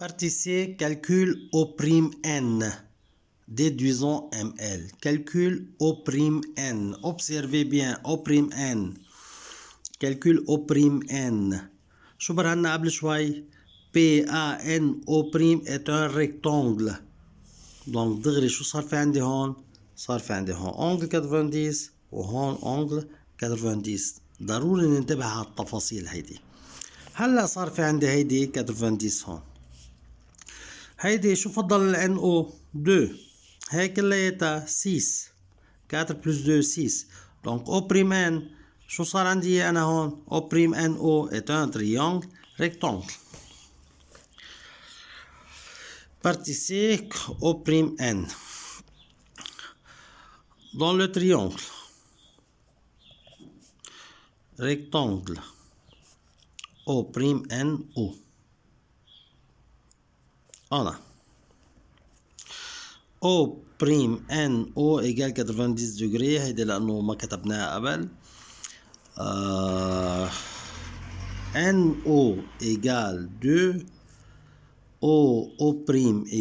Partie C, calcul O'N. Déduisons ML. Calcul O'N. Observez bien O'N. Calcul O'N. شو برهنا قبل شوي؟ PANO' est un rectangle. Donc دغري شو صار في عندي هون؟ صار في عندي هون angle 90 وهون angle 90. ضروري ننتبه على التفاصيل هيدي. هلا صار في عندي هيدي 90 هون. هيدي شو فضل ال NO 2. هي كلياتها 6. 4 plus 2 6. Donc O'N شو صار عندي انا هون؟ O'NO est un triangle rectangle. Partie C, O'N. Dans le triangle rectangle O'NO, on a O'NO égale 90 degrés. هيدي لأنه ما كتبناها قبل. NO égale 2. OO'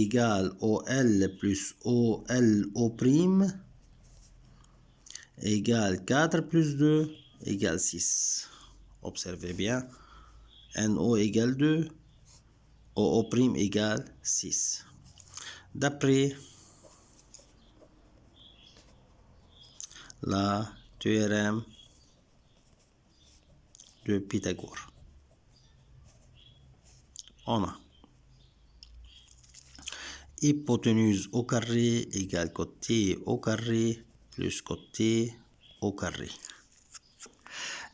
égale OL plus OLO' égale 4 plus 2 égale 6. Observez bien. NO égale 2. OO' égale 6. D'après la théorème de Pythagore, on a hypoténuse au carré égale côté au carré plus côté au carré.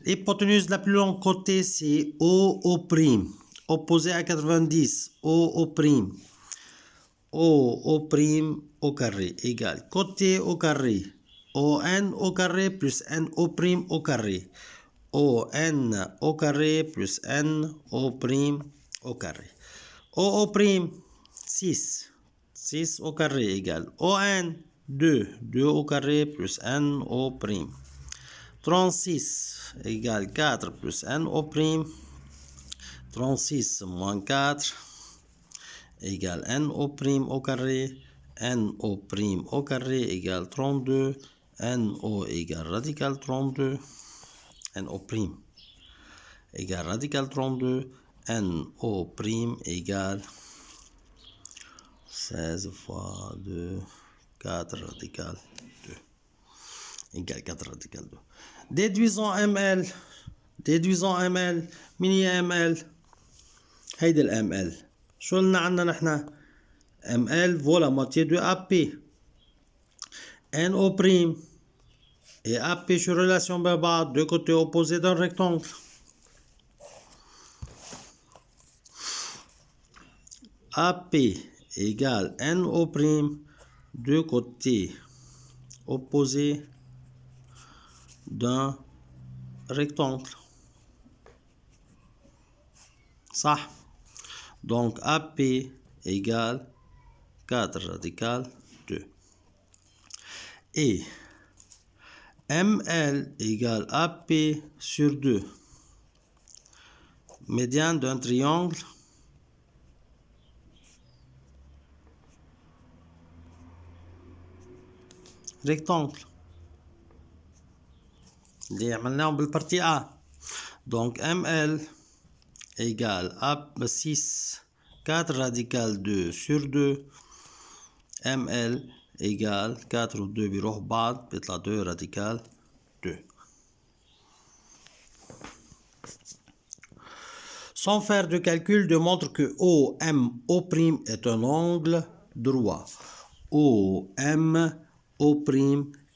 L'hypoténuse la plus longue côté c'est OO', opposé à 90, OO'. OO' au carré égale côté au carré, ON au carré plus NO' au carré, ON au carré plus NO' au carré. OO' 6. 6 au carré égale ON 2. 2 au carré plus NO'. 36 égale 4 plus NO'. 36 moins 4 égale NO' au carré. NO' au carré égale 32. NO égale radical 32. NO' égale radical 32. NO' égale 16 fois 2, 4 radical 2 égale 4 radical 2. Déduisons ML. Déduisons ML. مين هي ML؟ هيدي ال ML. شو قلنا عنا نحن؟ ML vaut la moitié de AP. NO' et AP sur relation بين بعض, deux côtés opposés d'un rectangle. AP égale NO', deux côtés opposés d'un rectangle. Ça. Donc AP égale 4 radical 2. Et ML égale AP sur 2. Médiane d'un triangle rectangle اللي عملناهم بالبارتي A. Donc ML égale AP 6 4 radical 2 sur 2. ML égale 4 و 2 بيروح بعض بيطلع 2 radical 2. Sans faire de calcul démontre que OMO' est un angle droit. OMO'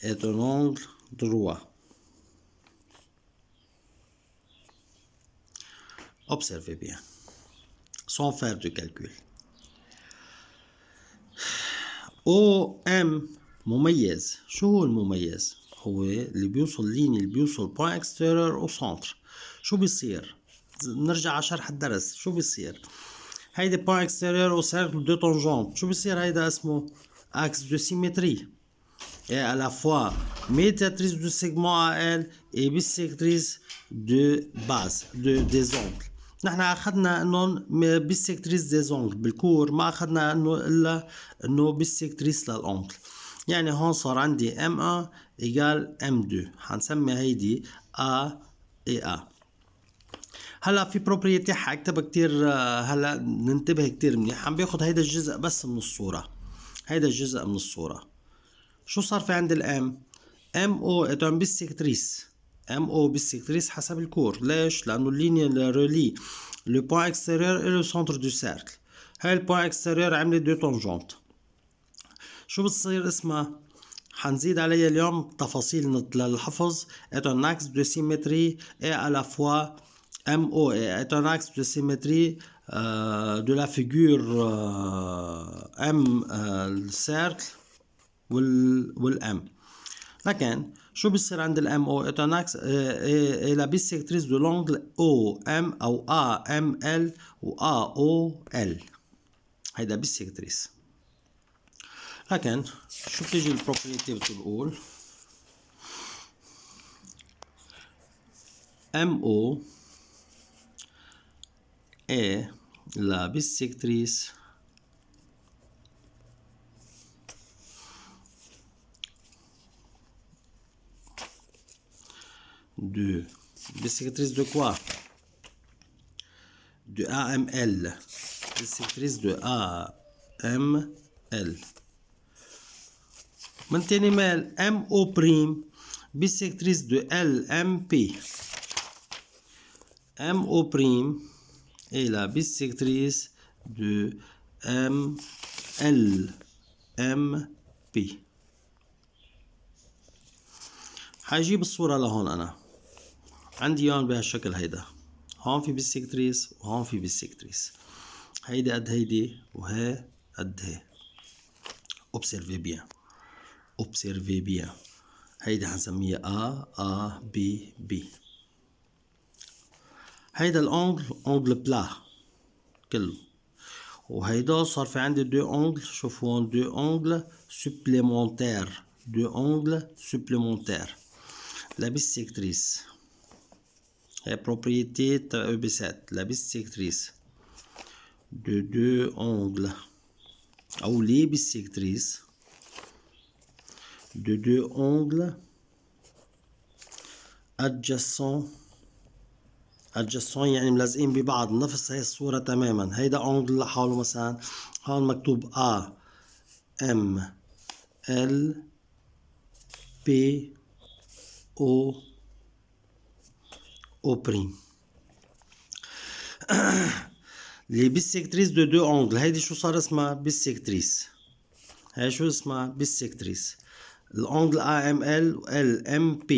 est un angle droit. Observez bien. Sans faire de calcul. OM مميز. شو هو المميز؟ هو اللي بيوصل ليني اللي بيوصل بوينت اكستيريور او سنتر. شو بيصير؟ نرجع على شرح الدرس. شو بيصير؟ هيدي بوينت اكستيريور او سيركل دو تونجونت. شو بيصير؟ هيدا اسمه اكس دو سيمتري. Et à la fois médiatrice du segment AL et bisectrice de base, des angles. نحن أخذنا إنه بالسيكتريس دي زونغل بالكور، ما أخذنا إنه إلا إنه بالسيكتريس للأونغل. يعني هون صار عندي M1 إيجال M2، حنسمي هيدي A A. هلا في بروبريتي حاكتبها كتير، هلا ننتبه كتير منيح. عم باخد هيدا الجزء بس من الصورة، هيدا الجزء من الصورة. شو صار في عند الام؟ MO est un bisectrice. MO bisectrice حسب الكور. ليش؟ لأنه اللينيا اللي ريلي le point extérieur et le centre du cercle. هاي البوان اكستيريور عملت دو تونجونت. شو بتصير اسمها؟ حنزيد عليها اليوم تفاصيل للحفظ. est un axe de symétrie et à la fois MO est un axe de symétrie de la figure M le cercle والM. لكن شو بيصير عند الام او؟ est un axe est la bisectrice de l'angle OM او AML و AOL. هيدا bisectrice. لكن شو بتيجي البروبريتي بتقول MO est la bisectrice de bisectrice de quoi? De AML. Bisectrice de AML. من تاني مال MO prime bisectrice de LMP. MO prime est la bisectrice de LMP. حجيب الصورة لهون أنا عندي يون بهالشكل هيدا. هون في bisectrice وهون في bisectrice. هيدي قد هيدي وهي قد هي. observez bien. observez bien. هيدي حنسميها A B B. هيدا الأونغل أونغل بلا كله. وهيدا صار في عندي دو أونغل. شوفوا هون دو أونغل سوبليمونتير. دو أونغل سوبليمونتير. La bisectrice. La propriété EB7. La bisectrice de deux angles. Ou les bisectrices de deux angles adjacents. adjacents يعني ملازقين ببعض نفس هي الصورة تماما. هيدا أونغل لحاله مثلا هون مكتوب A M L P O prime. Les bisectrices de deux angles. هيدي شو صار اسمها؟ bisectrice. هاي شو اسمها؟ bisectrice. الأونغل AML و LMP.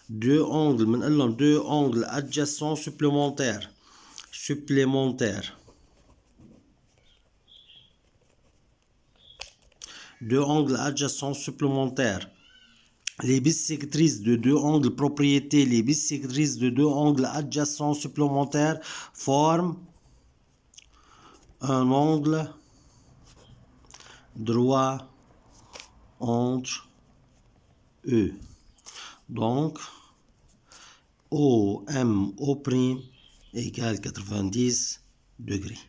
deux angles بنقول لهم deux angles adjacents supplémentaires. supplémentaires. deux angles adjacents supplémentaires. Les bisectrices de deux angles propriétés, les bisectrices de deux angles adjacents supplémentaires forment un angle droit entre eux. Donc, OM O' égale 90 degrés.